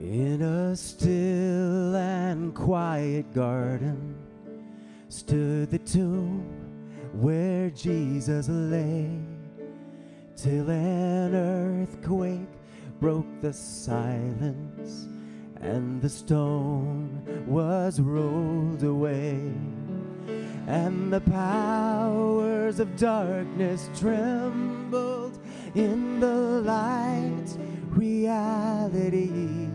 In a still and quiet garden stood the tomb where Jesus lay, till an earthquake broke the silence and the stone was rolled away, and the powers of darkness trembled in the light reality.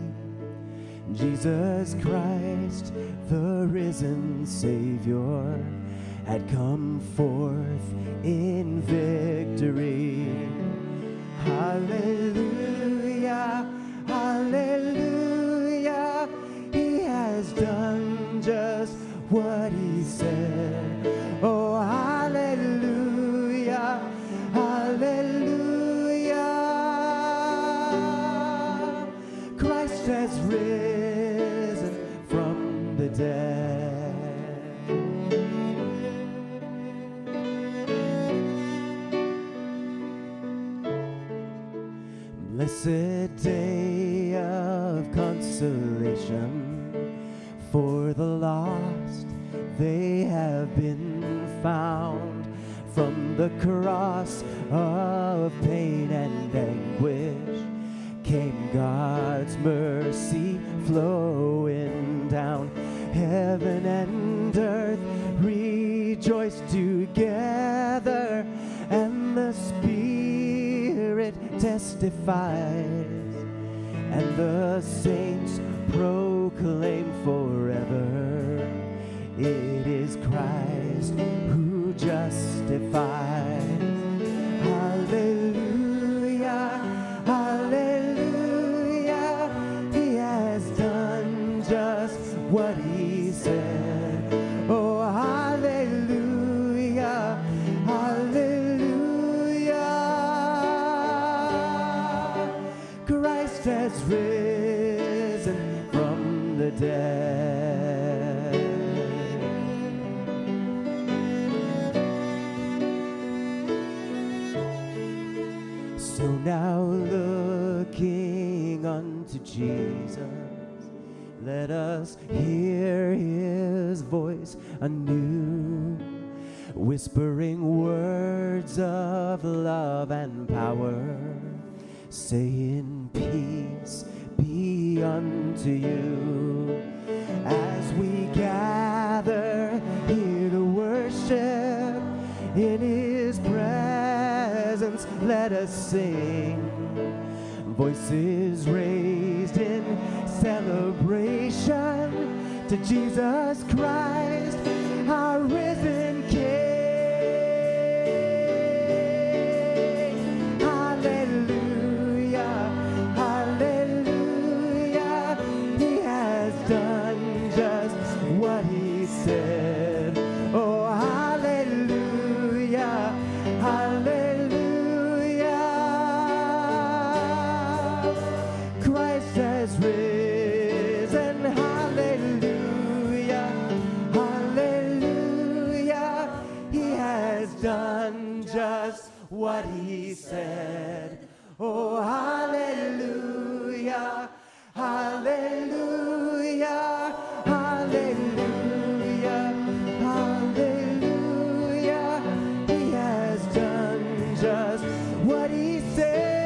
Jesus Christ, the risen Savior, had come forth in victory. Hallelujah, hallelujah, he has done just what he said. Oh, hallelujah, hallelujah, Christ has risen from the dead. Blessed day of consolation, for the lost they have been found. From the cross of pain and anguish came God's mercy flowing down. Heaven and earth rejoice together, and the Spirit testifies, and the saints proclaim forever, it is Christ who justifies. Hallelujah, hallelujah, he has done just what he said. Oh, hallelujah, hallelujah, Christ has risen from the dead. So now looking unto Jesus, let us hear his voice anew, whispering words of love and power, saying peace be unto you. As we gather here to worship in his presence, let us sing, voices raised in celebration to Jesus Christ, our risen King. Hallelujah, hallelujah, he has done just what he said. Oh, hallelujah, hallelujah, Christ has risen. Hallelujah, hallelujah, he has done just what he said. Oh, hallelujah, hallelujah, hallelujah, hallelujah, he has done just what he said.